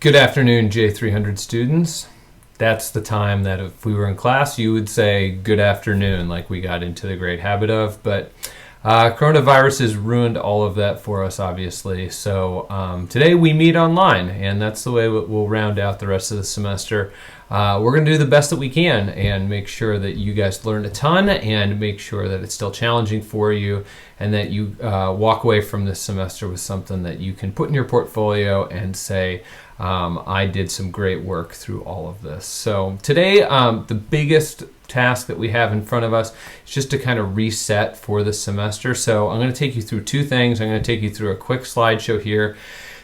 Good afternoon, J300 students. That's the time that if we were in class, you would say good afternoon, like we got into the great habit of. But coronavirus has ruined all of that for us, obviously. So today we meet online, and that's the way we'll round out the rest of the semester. We're going to do the best that we can and make sure that you guys learn a ton and make sure that it's still challenging for you and that you walk away from this semester with something that you can put in your portfolio and say, I did some great work through all of this. So today, the biggest task that we have in front of us is just to kind of reset for the semester. So I'm going to take you through two things. I'm going to take you through a quick slideshow here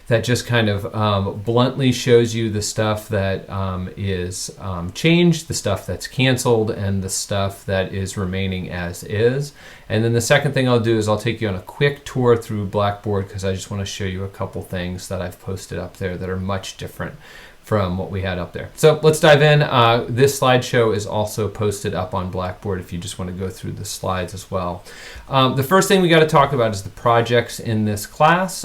that just kind of bluntly shows you the stuff that is changed, the stuff that's canceled, and the stuff that is remaining as is. And then the second thing I'll do is I'll take you on a quick tour through Blackboard because I just want to show you a couple things that I've posted up there that are much different from what we had up there. So let's dive in. This slideshow is also posted up on Blackboard if you just want to go through the slides as well. The first thing we got to talk about is the projects in this class.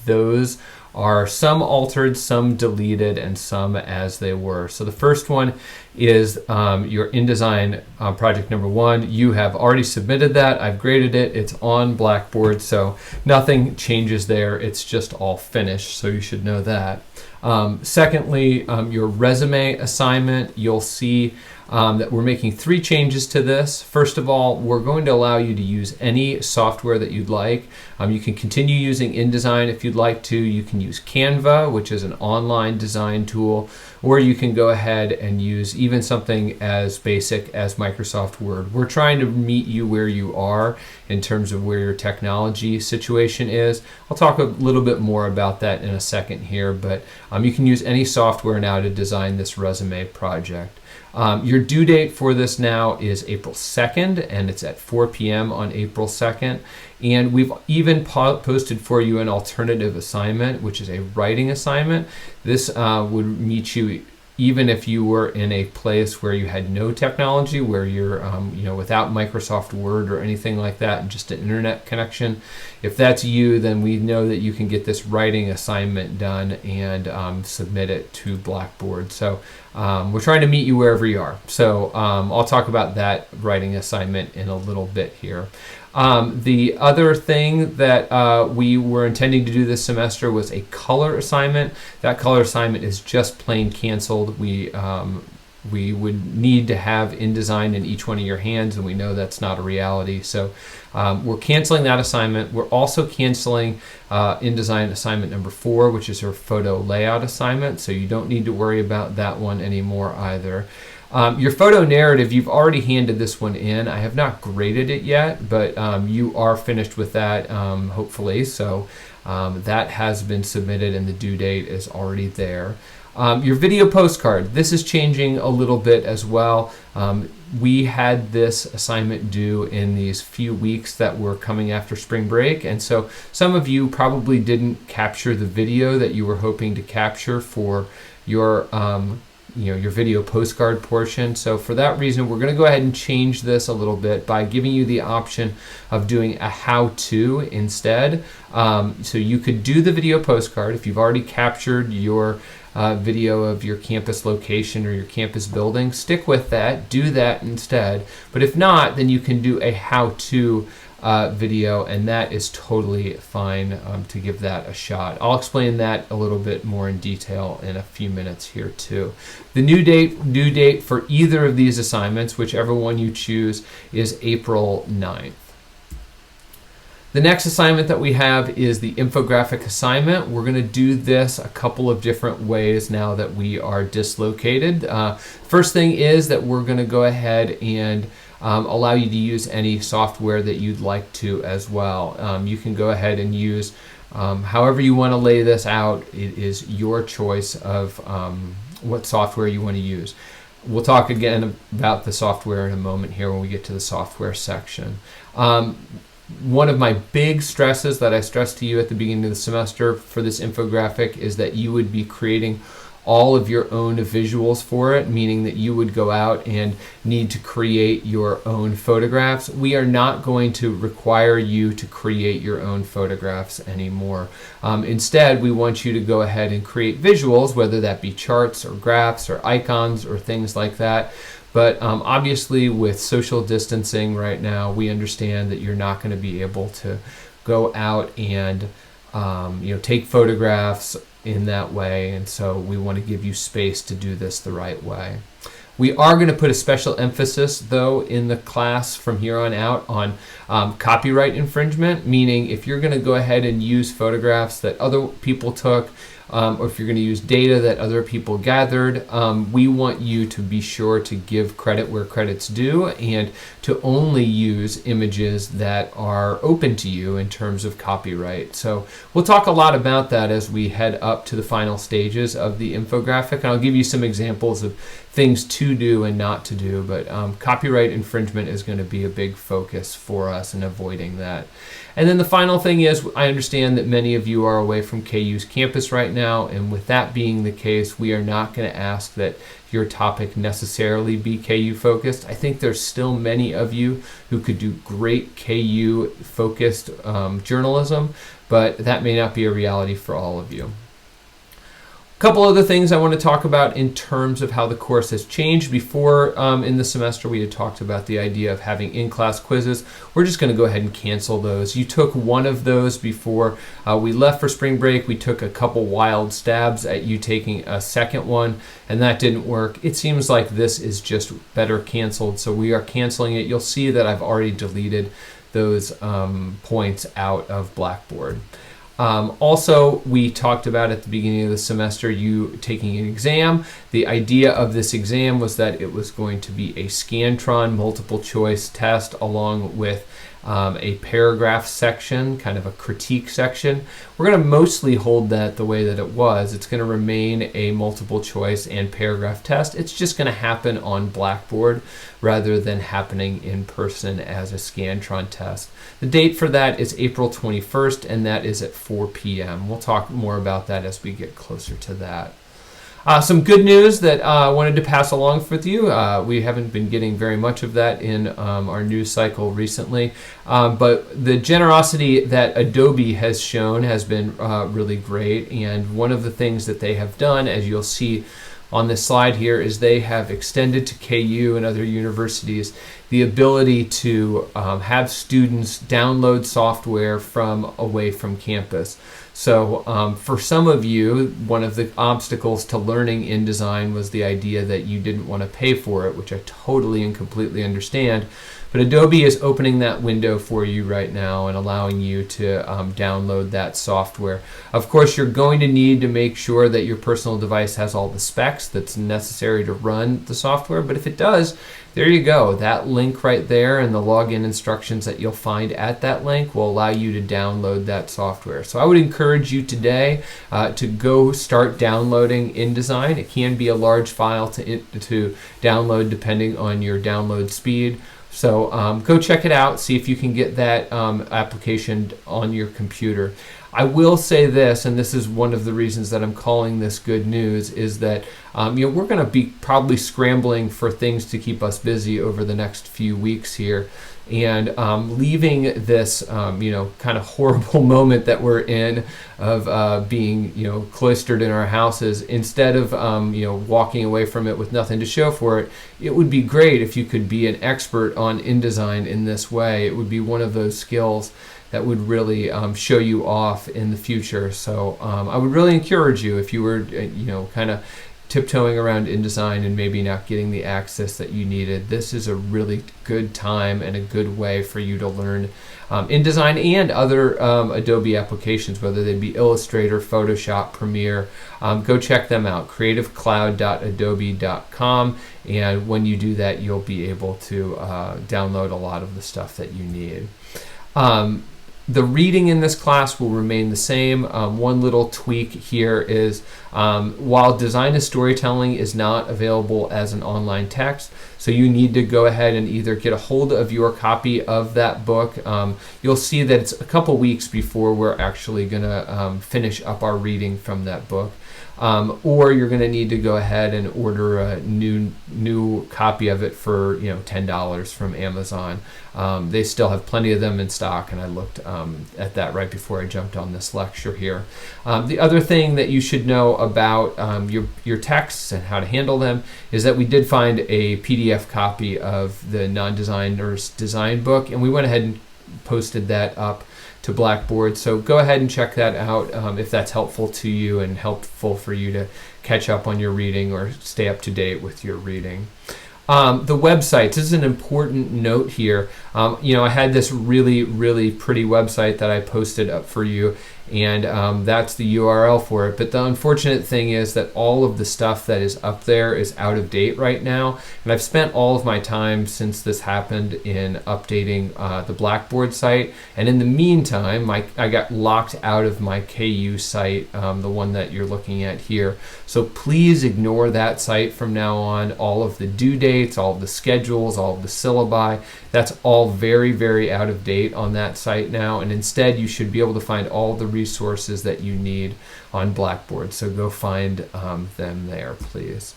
Those are some altered, some deleted, and some as they were. So the first one is your InDesign project number 1. You have already submitted that. I've graded it. It's on Blackboard, so nothing changes there. It's just all finished, so you should know that. Secondly, your resume assignment, you'll see that we're making 3 changes to this. First of all, we're going to allow you to use any software that you'd like. You can continue using InDesign if you'd like to. You can use Canva, which is an online design tool, or you can go ahead and use even something as basic as Microsoft Word. We're trying to meet you where you are in terms of where your technology situation is. I'll talk a little bit more about that in a second here, but you can use any software now to design this resume project. Your due date for this now is April 2nd, and it's at 4 p.m. on April 2nd. And we've even posted for you an alternative assignment, which is a writing assignment. This would meet you even if you were in a place where you had no technology, where you're without Microsoft Word or anything like that, and just an internet connection. If that's you, then we know that you can get this writing assignment done and submit it to Blackboard. So we're trying to meet you wherever you are. So I'll talk about that writing assignment in a little bit here. The other thing that we were intending to do this semester was a color assignment. That color assignment is just plain canceled. We would need to have InDesign in each one of your hands, and we know that's not a reality. So we're canceling that assignment. We're also canceling InDesign assignment number 4, which is your photo layout assignment. So you don't need to worry about that one anymore either. Your photo narrative, you've already handed this one in. I have not graded it yet, but you are finished with that, hopefully. So that has been submitted and the due date is already there. Your video postcard, this is changing a little bit as well. We had this assignment due in these few weeks that were coming after spring break, and so some of you probably didn't capture the video that you were hoping to capture for your your video postcard portion. So for that reason, we're going to go ahead and change this a little bit by giving you the option of doing a how-to instead. So you could do the video postcard if you've already captured your video of your campus location or your campus building. Stick with that, do that instead. But if not, then you can do a how-to video, and that is totally fine to give that a shot. I'll explain that a little bit more in detail in a few minutes here too. The due date for either of these assignments, whichever one you choose, is April 9th. The next assignment that we have is the Infographic Assignment. We're going to do this a couple of different ways now that we are dislocated. First thing is that we're going to go ahead and allow you to use any software that you'd like to as well. You can go ahead and use however you want to lay this out. It is your choice of what software you want to use. We'll talk again about the software in a moment here when we get to the software section. One of my big stresses that I stressed to you at the beginning of the semester for this infographic is that you would be creating all of your own visuals for it, meaning that you would go out and need to create your own photographs. We are not going to require you to create your own photographs anymore. Instead, we want you to go ahead and create visuals, whether that be charts or graphs or icons or things like that. But obviously with social distancing right now, we understand that you're not going to be able to go out and take photographs in that way, and so we want to give you space to do this the right way. We are going to put a special emphasis, though, in the class from here on out on copyright infringement, meaning if you're going to go ahead and use photographs that other people took, or if you're going to use data that other people gathered, we want you to be sure to give credit where credit's due and to only use images that are open to you in terms of copyright. So we'll talk a lot about that as we head up to the final stages of the infographic, and I'll give you some examples of things to do and not to do, but copyright infringement is going to be a big focus for us in avoiding that. And then the final thing is, I understand that many of you are away from KU's campus right now, and with that being the case, we are not going to ask that your topic necessarily be KU focused. I think there's still many of you who could do great KU focused journalism, but that may not be a reality for all of you. A couple other things I want to talk about in terms of how the course has changed. Before in the semester we had talked about the idea of having in-class quizzes. We're just going to go ahead and cancel those. You took one of those before we left for spring break. We took a couple wild stabs at you taking a second one, and that didn't work. It seems like this is just better canceled, so we are canceling it. You'll see that I've already deleted those points out of Blackboard. Also, we talked about at the beginning of the semester you taking an exam. The idea of this exam was that it was going to be a Scantron multiple choice test along with a paragraph section, kind of a critique section. We're going to mostly hold that the way that it was. It's going to remain a multiple choice and paragraph test. It's just going to happen on Blackboard rather than happening in person as a Scantron test. The date for that is April 21st, and that is at 4 p.m. We'll talk more about that as we get closer to that. Some good news that I wanted to pass along with you. We haven't been getting very much of that in our news cycle recently, but the generosity that Adobe has shown has been really great, and one of the things that they have done, as you'll see on this slide here, is they have extended to KU and other universities the ability to have students download software from away from campus. So for some of you, one of the obstacles to learning InDesign was the idea that you didn't want to pay for it, which I totally and completely understand. But Adobe is opening that window for you right now and allowing you to download that software. Of course, you're going to need to make sure that your personal device has all the specs that's necessary to run the software, but if it does, there you go. That link right there and the login instructions that you'll find at that link will allow you to download that software. So I would encourage you today to go start downloading InDesign. It can be a large file to download depending on your download speed. So go check it out, see if you can get that application on your computer. I will say this, and this is one of the reasons that I'm calling this good news, is that we're going to be probably scrambling for things to keep us busy over the next few weeks here. And leaving this kind of horrible moment that we're in of being cloistered in our houses, instead of walking away from it with nothing to show for it, it would be great if you could be an expert on InDesign in this way. It would be one of those skills that would really show you off in the future. So I would really encourage you, if you were kind of tiptoeing around InDesign and maybe not getting the access that you needed, this is a really good time and a good way for you to learn InDesign and other Adobe applications, whether they be Illustrator, Photoshop, Premiere. Go check them out, creativecloud.adobe.com, and when you do that, you'll be able to download a lot of the stuff that you need. The reading in this class will remain the same. One little tweak here is while Design is Storytelling is not available as an online text, So you need to go ahead and either get a hold of your copy of that book. You'll see that it's a couple weeks before we're actually going to finish up our reading from that book. Or you're going to need to go ahead and order a new copy of it for $10 from Amazon. They still have plenty of them in stock, and I looked at that right before I jumped on this lecture here. The other thing that you should know about your texts and how to handle them is that we did find a PDF copy of the Non-Designer's Design book, and we went ahead and posted that up to Blackboard. So go ahead and check that out if that's helpful to you and helpful for you to catch up on your reading or stay up to date with your reading. The websites, this is an important note here. I had this really, really pretty website that I posted up for you, and that's the URL for it. But the unfortunate thing is that all of the stuff that is up there is out of date right now, and I've spent all of my time since this happened in updating the Blackboard site, and in the meantime I got locked out of my KU site, the one that you're looking at here. So please ignore that site from now on. All of the due dates, all of the schedules, all of the syllabi, that's all very, very out of date on that site now, and instead you should be able to find all the resources that you need on Blackboard. So go find them there, please.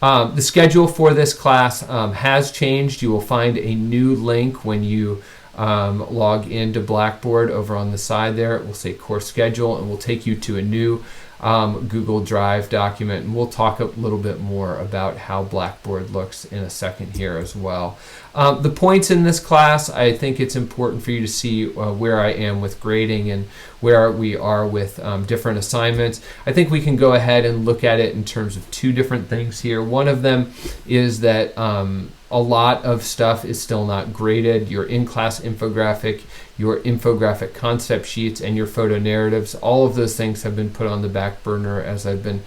The schedule for this class has changed. You will find a new link when you log into Blackboard. Over on the side there, it will say course schedule, and will take you to a new Google Drive document, and we'll talk a little bit more about how Blackboard looks in a second here as well. The points in this class, I think it's important for you to see where I am with grading and where we are with different assignments. I think we can go ahead and look at it in terms of two different things here. One of them is that a lot of stuff is still not graded. Your in-class infographic, your infographic concept sheets, and your photo narratives, all of those things have been put on the back burner as I've been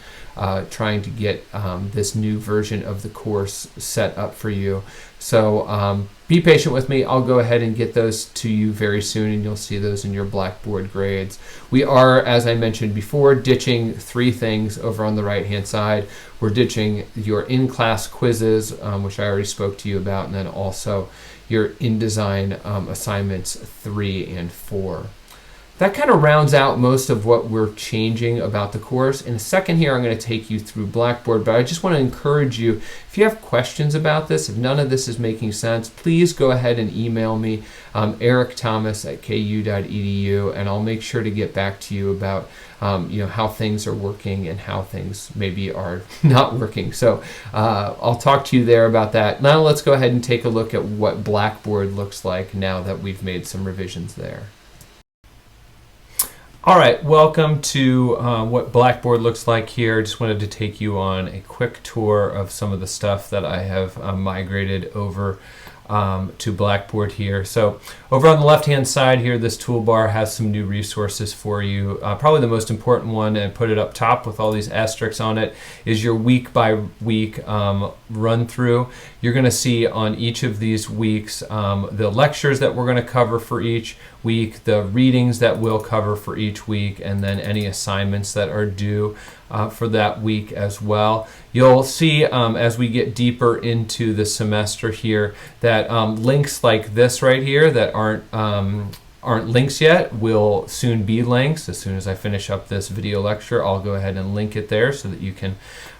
trying to get this new version of the course set up for you. So be patient with me. I'll go ahead and get those to you very soon, and you'll see those in your Blackboard grades. We are, as I mentioned before, ditching three things over on the right-hand side. We're ditching your in-class quizzes, which I already spoke to you about, and then also your InDesign assignments 3 and 4. That kind of rounds out most of what we're changing about the course. In a second here, I'm going to take you through Blackboard, but I just want to encourage you, if you have questions about this, if none of this is making sense, please go ahead and email me, ericthomas@ku.edu, and I'll make sure to get back to you about how things are working and how things maybe are not working. So I'll talk to you there about that. Now let's go ahead and take a look at what Blackboard looks like now that we've made some revisions there. All right, welcome to what Blackboard looks like here. Just wanted to take you on a quick tour of some of the stuff that I have migrated over to Blackboard here. So over on the left-hand side here, this toolbar has some new resources for you. Probably the most important one, and put it up top with all these asterisks on it, is your week-by-week run-through. You're going to see on each of these weeks the lectures that we're going to cover for each week, the readings that we'll cover for each week, and then any assignments that are due for that week as well. You'll see as we get deeper into the semester here that links like this right here that aren't links yet will soon be links. As soon as I finish up this video lecture, I'll go ahead and link it there so that you can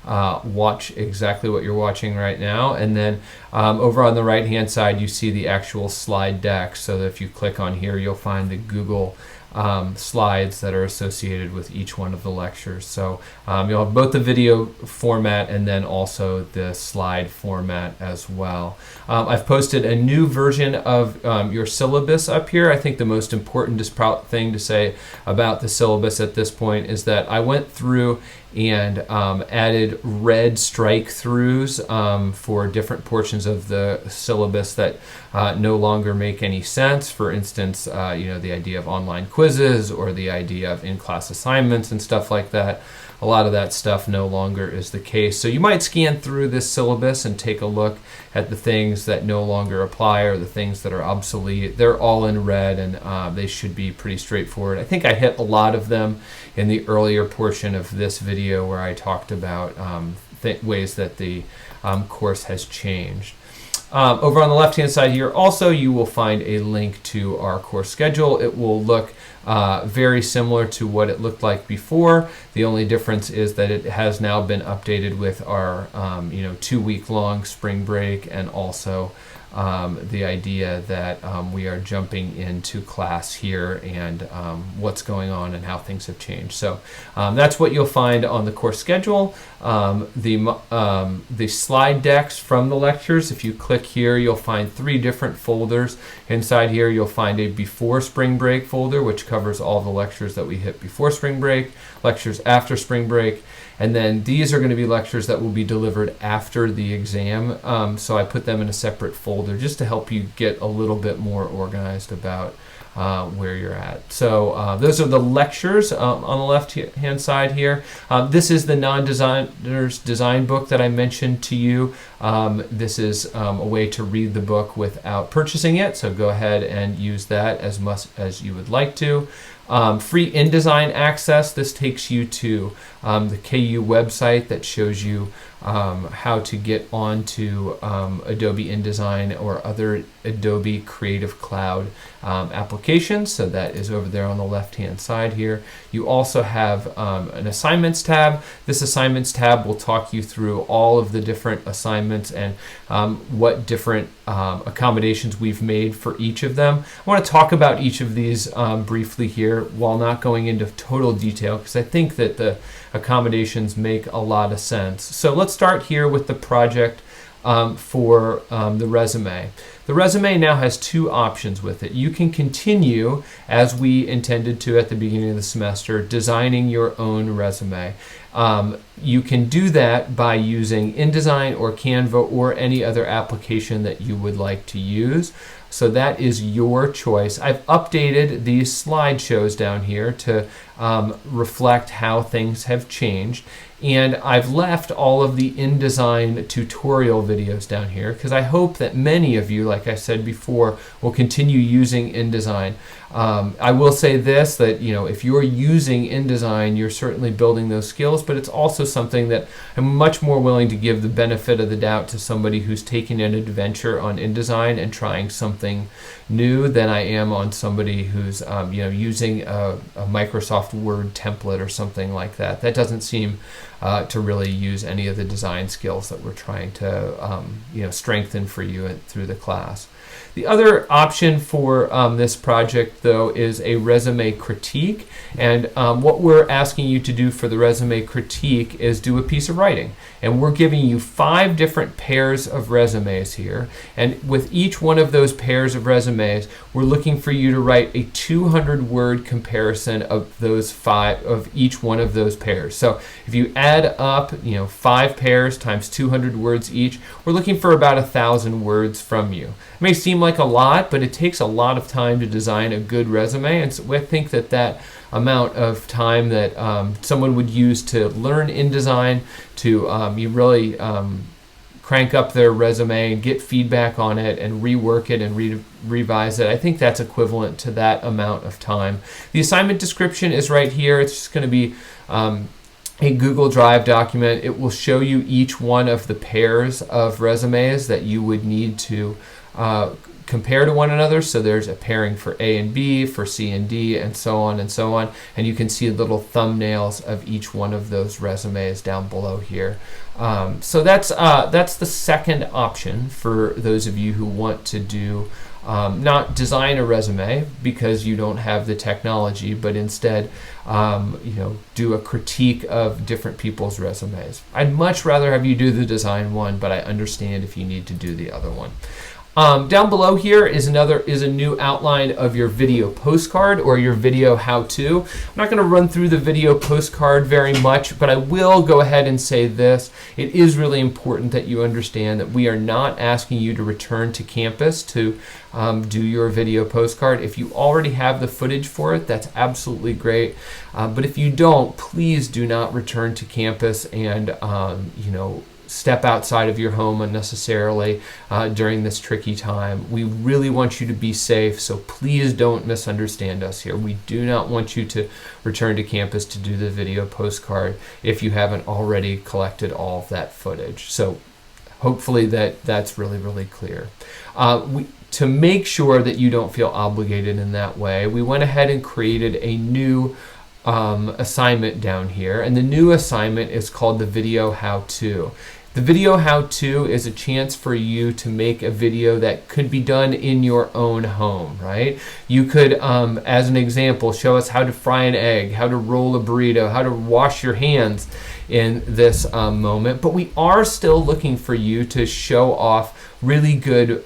watch exactly what you're watching right now. And then over on the right hand side, you see the actual slide deck, so that if you click on here, you'll find the Google slides that are associated with each one of the lectures. So you'll have both the video format and then also the slide format as well. I've posted a new version of your syllabus up here. I think the most important thing to say about the syllabus at this point is that I went through and added red strike-throughs for different portions of the syllabus that no longer make any sense. For instance, the idea of online quizzes or the idea of in-class assignments and stuff like that. A lot of that stuff no longer is the case. So you might scan through this syllabus and take a look at the things that no longer apply or the things that are obsolete. They're all in red, and they should be pretty straightforward. I think I hit a lot of them in the earlier portion of this video where I talked about ways that the course has changed. Over on the left-hand side here, also, you will find a link to our course schedule. It will look very similar to what it looked like before. The only difference is that it has now been updated with our 2-week-long spring break, and also the idea that we are jumping into class here, and what's going on and how things have changed. So that's what you'll find on the course schedule. The slide decks from the lectures, if you click here, you'll find 3 different folders. Inside here, you'll find a before spring break folder, which covers all the lectures that we hit before spring break, lectures after spring break, and then these are going to be lectures that will be delivered after the exam. So I put them in a separate folder just to help you get a little bit more organized about where you're at. So those are the lectures on the left-hand side here. This is the non-designer's design book that I mentioned to you. This is a way to read the book without purchasing it, so go ahead and use that as much as you would like to. Free InDesign access. This takes you to the KU website that shows you how to get onto Adobe InDesign or other Adobe Creative Cloud applications. So that is over there on the left-hand side here. You also have an assignments tab. This assignments tab will talk you through all of the different assignments and what different accommodations we've made for each of them. I want to talk about each of these briefly here while not going into total detail, because I think that the accommodations make a lot of sense. So let's start here with the project for the resume. The resume now has 2 options with it. You can continue, as we intended to at the beginning of the semester, designing your own resume. You can do that by using InDesign or Canva or any other application that you would like to use. So that is your choice. I've updated these slideshows down here to reflect how things have changed. And I've left all of the InDesign tutorial videos down here because I hope that many of you, like I said before, will continue using InDesign. I will say this, that if you're using InDesign, you're certainly building those skills, but it's also something that I'm much more willing to give the benefit of the doubt to somebody who's taking an adventure on InDesign and trying something new than I am on somebody who's using a Microsoft Word template or something like that. That doesn't seem to really use any of the design skills that we're trying to strengthen for you through the class. The other option for this project, though, is a resume critique. And what we're asking you to do for the resume critique is do a piece of writing. And we're giving you 5 different pairs of resumes here. And with each one of those pairs of resumes, we're looking for you to write a 200-word comparison of those 5 of each one of those pairs. So if you add up, 5 pairs times 200 words each, we're looking for about 1,000 words from you. It may seem like a lot, but it takes a lot of time to design a good resume, and so I think that amount of time that someone would use to learn InDesign, to you really crank up their resume and get feedback on it and rework it and revise it, I think that's equivalent to that amount of time. The assignment description is right here. It's just going to be a Google Drive document. It will show you each one of the pairs of resumes that you would need to compare to one another. So there's a pairing for A and B, for C and D, and so on and so on. And you can see little thumbnails of each one of those resumes down below here. So that's the second option for those of you who want to do not design a resume because you don't have the technology, but instead do a critique of different people's resumes. I'd much rather have you do the design one, but I understand if you need to do the other one. Down below here is a new outline of your video postcard or your video how-to. I'm not going to run through the video postcard very much, but I will go ahead and say this. It is really important that you understand that we are not asking you to return to campus to do your video postcard. If you already have the footage for it, that's absolutely great. But if you don't, please do not return to campus and step outside of your home unnecessarily during this tricky time. We really want you to be safe, so please don't misunderstand us here. We do not want you to return to campus to do the video postcard if you haven't already collected all of that footage. So hopefully that's really, really clear. To make sure that you don't feel obligated in that way, we went ahead and created a new assignment down here, and the new assignment is called the video how-to. The video how-to is a chance for you to make a video that could be done in your own home, right? You could, as an example, show us how to fry an egg, how to roll a burrito, how to wash your hands in this moment, but we are still looking for you to show off really good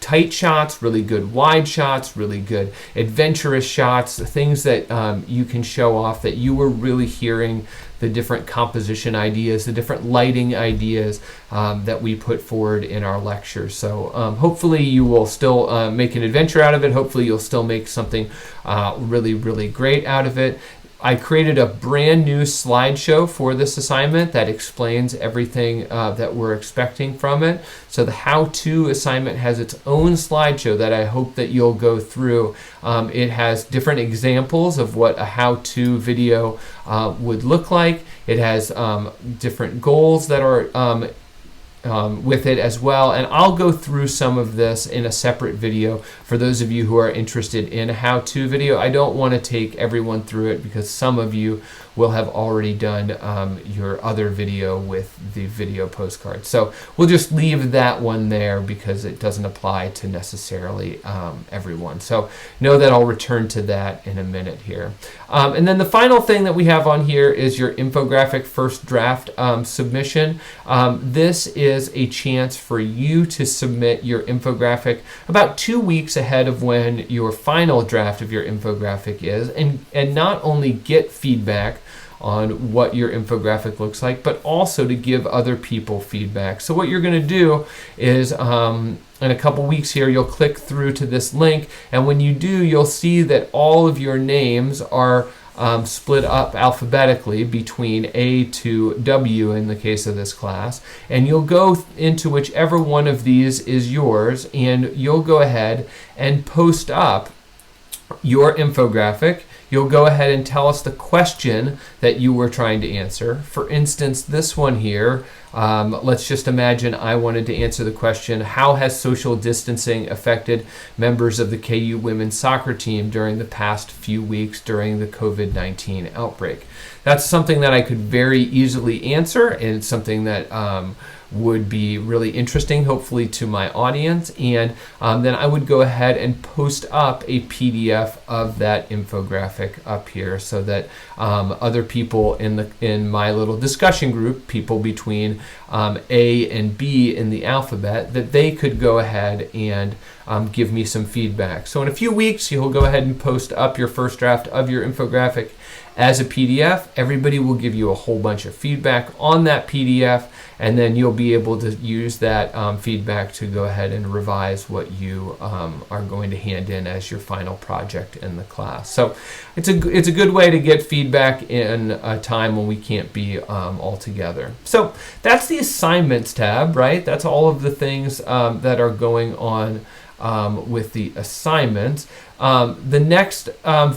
tight shots, really good wide shots, really good adventurous shots, things that you can show off that you were really hearing the different composition ideas, the different lighting ideas that we put forward in our lecture. So hopefully you will still make an adventure out of it. Hopefully you'll still make something really, really great out of it. I created a brand new slideshow for this assignment that explains everything that we're expecting from it. So the how-to assignment has its own slideshow that I hope that you'll go through. It has different examples of what a how-to video would look like. It has different goals that are with it as well, and I'll go through some of this in a separate video for those of you who are interested in a how-to video. I don't want to take everyone through it because some of you will have already done your other video with the video postcard. So we'll just leave that one there because it doesn't apply to necessarily everyone. So know that I'll return to that in a minute here. And then the final thing that we have on here is your infographic first draft submission. This is a chance for you to submit your infographic about 2 weeks ahead of when your final draft of your infographic is, and not only get feedback on what your infographic looks like, but also to give other people feedback. So what you're going to do is in a couple weeks here, you'll click through to this link, and when you do, you'll see that all of your names are split up alphabetically between A to W in the case of this class, and you'll go into whichever one of these is yours, and you'll go ahead and post up your infographic. You'll go ahead and tell us the question that you were trying to answer. For instance, this one here, let's just imagine I wanted to answer the question, how has social distancing affected members of the KU women's soccer team during the past few weeks during the COVID-19 outbreak? That's something that I could very easily answer, and it's something that would be really interesting, hopefully, to my audience. And then I would go ahead and post up a PDF of that infographic up here so that other people in my little discussion group, people between A and B in the alphabet, that they could go ahead and give me some feedback. So in a few weeks, you'll go ahead and post up your first draft of your infographic as a PDF. Everybody will give you a whole bunch of feedback on that PDF, and then you'll be able to use that feedback to go ahead and revise what you are going to hand in as your final project in the class. So it's a good way to get feedback in a time when we can't be all together. So that's the assignments tab, right? That's all of the things that are going on with the assignments. The next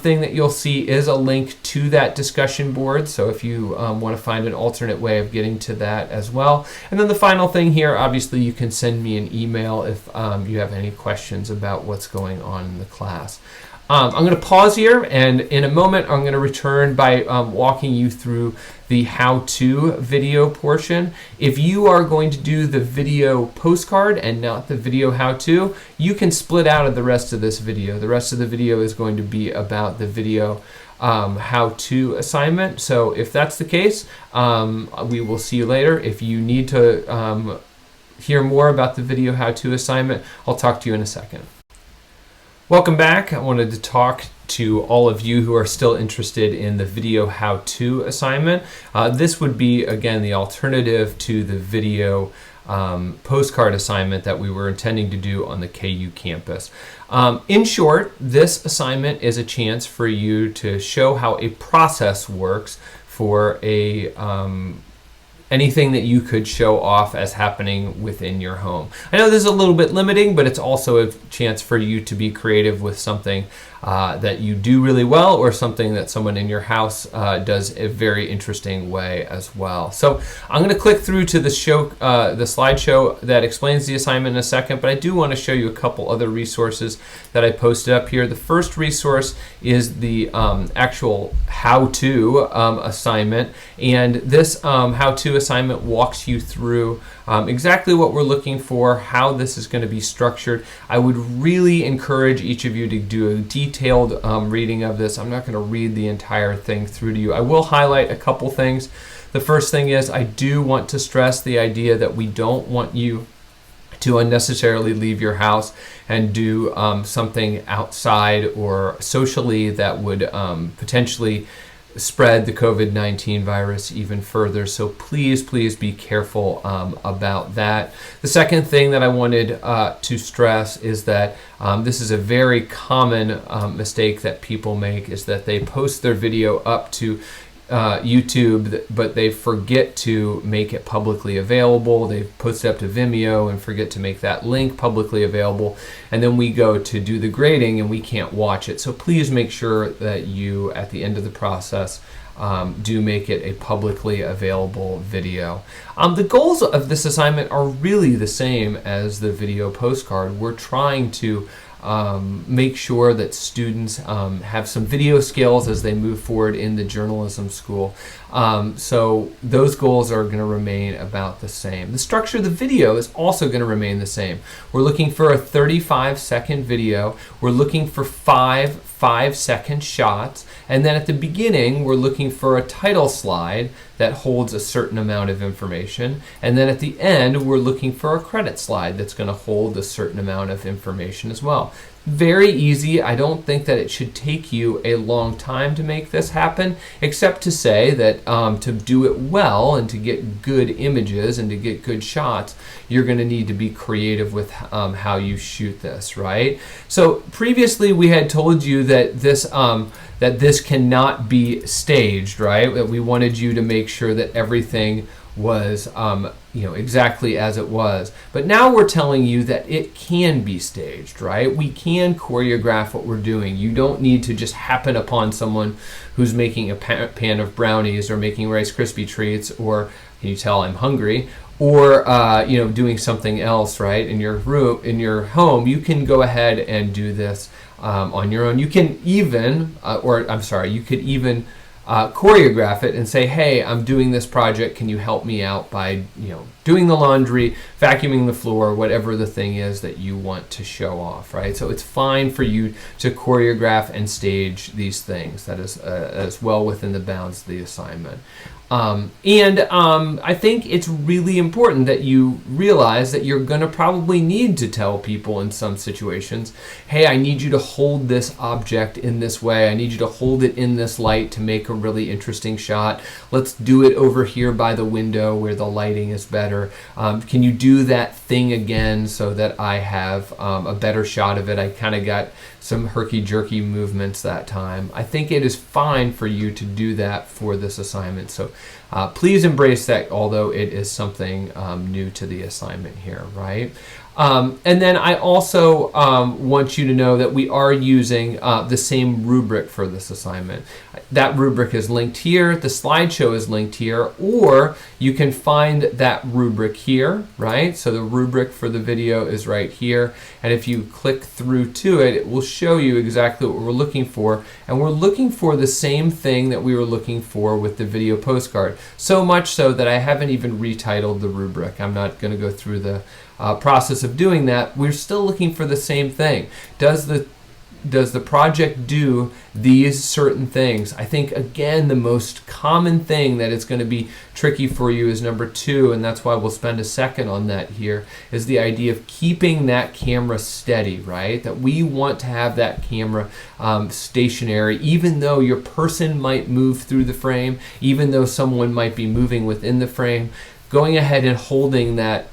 thing that you'll see is a link to that discussion board, so if you want to find an alternate way of getting to that as well. And then the final thing here, obviously you can send me an email if you have any questions about what's going on in the class. I'm going to pause here, and in a moment I'm going to return by walking you through the how-to video portion. If you are going to do the video postcard and not the video how-to, you can split out of the rest of this video. The rest of the video is going to be about the video how-to assignment. So if that's the case, we will see you later. If you need to hear more about the video how-to assignment, I'll talk to you in a second. Welcome back. I wanted to talk to all of you who are still interested in the video how-to assignment. This would be, again, the alternative to the video postcard assignment that we were intending to do on the KU campus. In short, this assignment is a chance for you to show how a process works for a anything that you could show off as happening within your home. I know this is a little bit limiting, but it's also a chance for you to be creative with something that you do really well, or something that someone in your house does a very interesting way as well. So I'm going to click through to the slideshow that explains the assignment in a second, but I do want to show you a couple other resources that I posted up here. The first resource is the actual how-to assignment, and this how-to assignment walks you through exactly what we're looking for, how this is going to be structured. I would really encourage each of you to do a detailed reading of this. I'm not going to read the entire thing through to you. I will highlight a couple things. The first thing is, I do want to stress the idea that we don't want you to unnecessarily leave your house and do something outside or socially that would potentially spread the COVID-19 virus even further. So please be careful about that. The second thing that I wanted to stress is that this is a very common mistake that people make, is that they post their video up to YouTube, but they forget to make it publicly available. They post it up to Vimeo and forget to make that link publicly available, and then we go to do the grading and we can't watch it. So please make sure that you, at the end of the process, do make it a publicly available video. The goals of this assignment are really the same as the video postcard. We're trying to make sure that students have some video skills as they move forward in the journalism school. So those goals are going to remain about the same. The structure of the video is also going to remain the same. We're looking for a 35-second video. We're looking for 5-second shots. And then at the beginning, we're looking for a title slide that holds a certain amount of information. And then at the end, we're looking for a credit slide that's going to hold a certain amount of information as well. Very easy. I don't think that it should take you a long time to make this happen, except to say that to do it well and to get good images and to get good shots, you're going to need to be creative with how you shoot this, right? So previously we had told you that this cannot be staged, right? That we wanted you to make sure that everything was exactly as it was. But now we're telling you that it can be staged, right? We can choreograph what we're doing. You don't need to just happen upon someone who's making a pan of brownies or making Rice Krispie treats, or can you tell I'm hungry, or doing something else, right? In your room, in your home, you can go ahead and do this on your own. You can even, you could even choreograph it and say, hey, I'm doing this project, can you help me out by doing the laundry, vacuuming the floor, whatever the thing is that you want to show off, right? So it's fine for you to choreograph and stage these things. That is as well within the bounds of the assignment. I think it's really important that you realize that you're going to probably need to tell people in some situations, hey, I need you to hold this object in this way. I need you to hold it in this light to make a really interesting shot. Let's do it over here by the window where the lighting is better. Can you do that thing again so that I have a better shot of it? I kind of got some herky-jerky movements that time. I think it is fine for you to do that for this assignment. So please embrace that, although it is something new to the assignment here, right? And then I also want you to know that we are using the same rubric for this assignment. That rubric is linked here, the slideshow is linked here, or you can find that rubric here, right? So the rubric for the video is right here, and if you click through to it, it will show you exactly what we're looking for, and we're looking for the same thing that we were looking for with the video postcard. So much so that I haven't even retitled the rubric. I'm not going to go through the process of doing that. We're still looking for the same thing. Does the project do these certain things? I think, again, the most common thing that it's going to be tricky for you is number 2, and that's why we'll spend a second on that here, is the idea of keeping that camera steady, right? That we want to have that camera stationary, even though your person might move through the frame, even though someone might be moving within the frame. Going ahead and holding that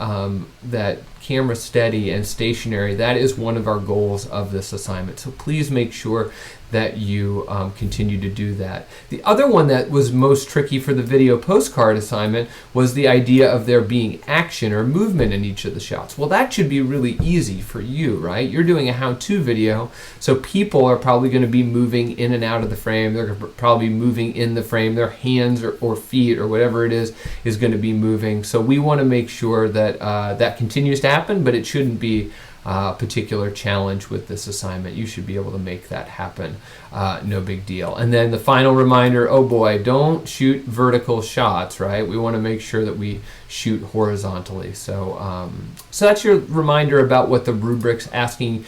camera steady and stationary. That is one of our goals of this assignment. So please make sure that you continue to do that. The other one that was most tricky for the video postcard assignment was the idea of there being action or movement in each of the shots. Well, that should be really easy for you, right? You're doing a how-to video, so people are probably going to be moving in and out of the frame. They're probably moving in the frame. Their hands or feet or whatever it is going to be moving. So we want to make sure that that continues to happen, but it shouldn't be particular challenge with this assignment. You should be able to make that happen. No big deal. And then the final reminder, oh boy, don't shoot vertical shots, right? We want to make sure that we shoot horizontally. So, so that's your reminder about what the rubric's asking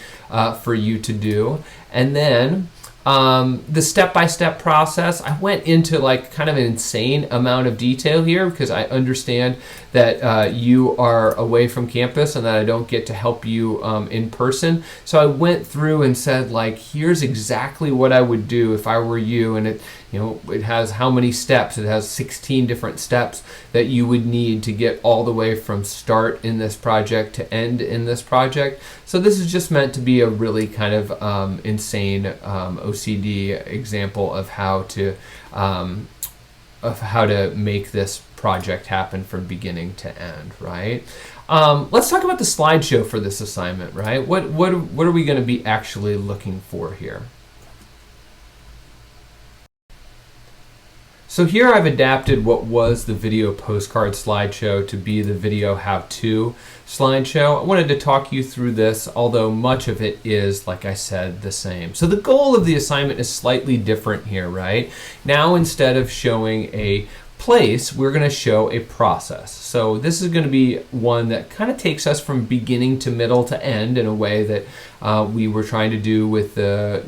for you to do. And then the step-by-step process, I went into like kind of an insane amount of detail here because I understand that you are away from campus and that I don't get to help you in person. So I went through and said, like, here's exactly what I would do if I were you. And it, you know, it has how many steps? It has 16 different steps that you would need to get all the way from start in this project to end in this project. So this is just meant to be a really kind of insane OCD example of how to make this project happen from beginning to end, right? Let's talk about the slideshow for this assignment, right? What are we going to be actually looking for here? So here I've adapted what was the video postcard slideshow to be the video how-to slideshow. I wanted to talk you through this, although much of it is, like I said, the same. So the goal of the assignment is slightly different here, right? Now instead of showing a place, we're going to show a process. So this is going to be one that kind of takes us from beginning to middle to end in a way that we were trying to do with the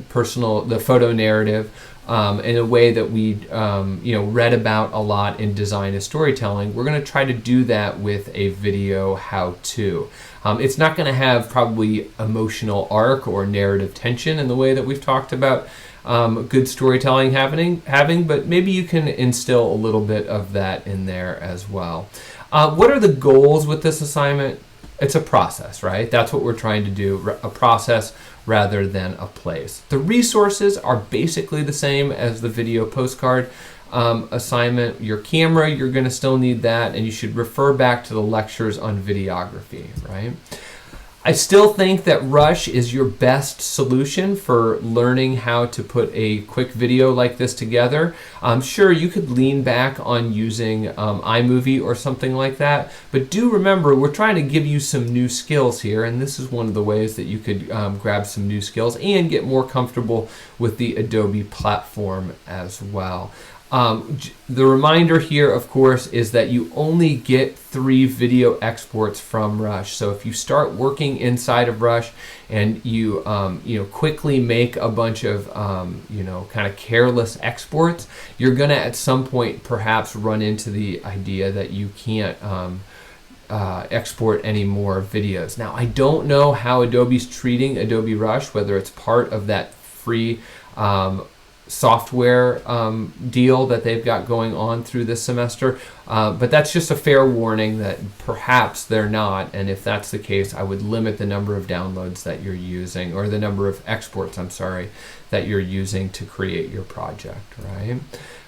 photo narrative. In a way that we read about a lot in design and storytelling. We're going to try to do that with a video how-to. It's not going to have probably emotional arc or narrative tension in the way that we've talked about good storytelling having, but maybe you can instill a little bit of that in there as well. What are the goals with this assignment? It's a process, right? That's what we're trying to do, a process rather than a place. The resources are basically the same as the video postcard assignment. Your camera, you're going to still need that, and you should refer back to the lectures on videography, right? I still think that Rush is your best solution for learning how to put a quick video like this together. Sure, you could lean back on using iMovie or something like that, but do remember we're trying to give you some new skills here, and this is one of the ways that you could grab some new skills and get more comfortable with the Adobe platform as well. The reminder here, of course, is that you only get 3 video exports from Rush. So if you start working inside of Rush and you quickly make a bunch of kind of careless exports, you're going to at some point perhaps run into the idea that you can't export any more videos. Now, I don't know how Adobe's treating Adobe Rush, whether it's part of that free software deal that they've got going on through this semester, but that's just a fair warning that perhaps they're not, and if that's the case, I would limit the number of downloads that you're using, or the number of exports, I'm sorry, that you're using to create your project, right?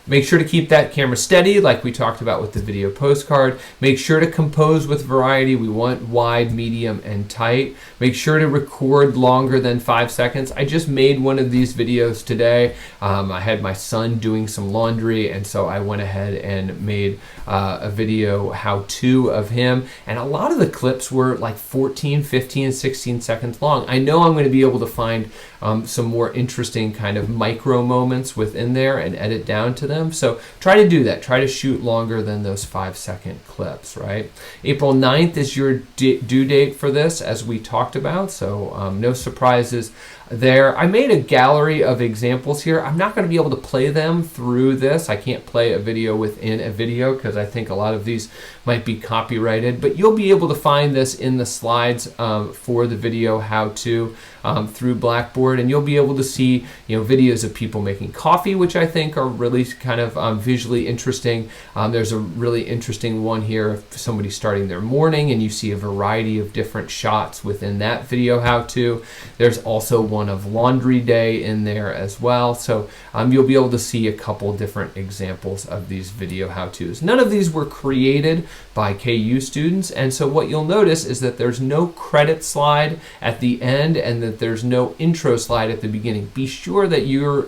Make sure to keep that camera steady like we talked about with the video postcard. Make sure to compose with variety. We want wide, medium, and tight. Make sure to record longer than 5 seconds. I just made one of these videos today. I had my son doing some laundry, and so I went ahead and made a video how-to of him. And a lot of the clips were like 14, 15, 16 seconds long. I know I'm going to be able to find some more interesting kind of micro moments within there and edit down to them. So try to do that. Try to shoot longer than those 5-second clips, right? April 9th is your due date for this, as we talked about, so no surprises there. I made a gallery of examples here. I'm not going to be able to play them through this. I can't play a video within a video because I think a lot of these might be copyrighted, but you'll be able to find this in the slides for the video how-to through Blackboard, and you'll be able to see videos of people making coffee, which I think are really kind of visually interesting. There's a really interesting one here of somebody starting their morning, and you see a variety of different shots within that video how-to. There's also one of laundry day in there as well, so you'll be able to see a couple different examples of these video how-tos. None of these were created by KU students, and so what you'll notice is that there's no credit slide at the end and that there's no intro slide at the beginning. Be sure that your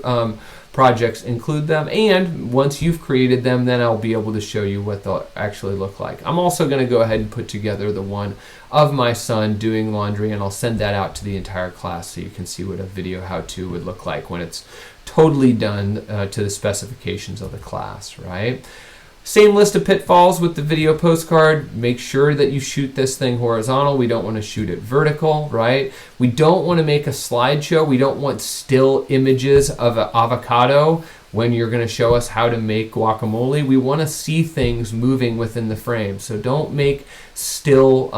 projects include them, and once you've created them, then I'll be able to show you what they'll actually look like. I'm also going to go ahead and put together the one of my son doing laundry, and I'll send that out to the entire class so you can see what a video how-to would look like when it's totally done to the specifications of the class, right? Same list of pitfalls with the video postcard. Make sure that you shoot this thing horizontal. We don't want to shoot it vertical, right? We don't want to make a slideshow. We don't want still images of an avocado when you're going to show us how to make guacamole. We want to see things moving within the frame. So don't make still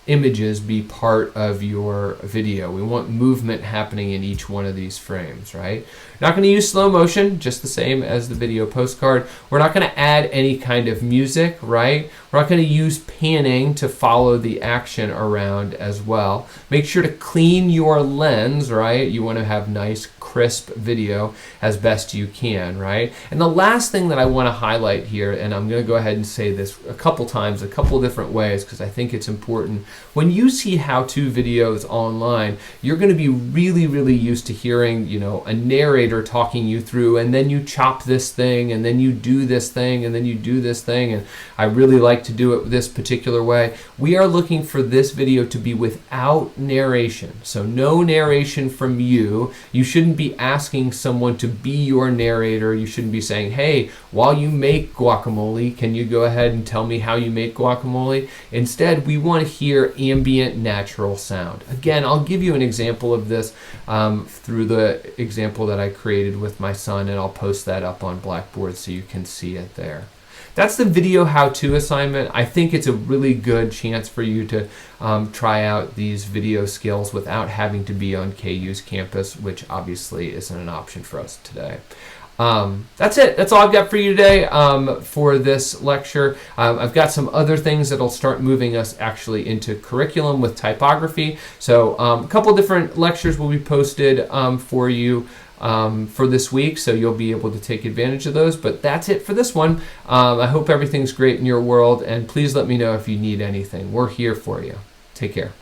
images be part of your video. We want movement happening in each one of these frames, right? We're not going to use slow motion, just the same as the video postcard. We're not going to add any kind of music, right? We're not going to use panning to follow the action around as well. Make sure to clean your lens, right? You want to have nice, crisp video as best you can, right? And the last thing that I want to highlight here, and I'm going to go ahead and say this a couple times, a couple different ways, because I think it's important. When you see how-to videos online, you're going to be really, really used to hearing, a narrator talking you through, and then you chop this thing, and then you do this thing, and then you do this thing, and I really like to do it this particular way. We are looking for this video to be without narration. So no narration from you. You shouldn't be asking someone to be your narrator. You shouldn't be saying, hey, while you make guacamole, can you go ahead and tell me how you make guacamole? Instead, we want to hear ambient natural sound. Again, I'll give you an example of this through the example that I created with my son, and I'll post that up on Blackboard so you can see it there. That's the video how-to assignment. I think it's a really good chance for you to try out these video skills without having to be on KU's campus, which obviously isn't an option for us today. That's it. That's all I've got for you today for this lecture. I've got some other things that'll start moving us actually into curriculum with typography. So a couple different lectures will be posted for you for this week, so you'll be able to take advantage of those. But that's it for this one. I hope everything's great in your world, and please let me know if you need anything. We're here for you. Take care.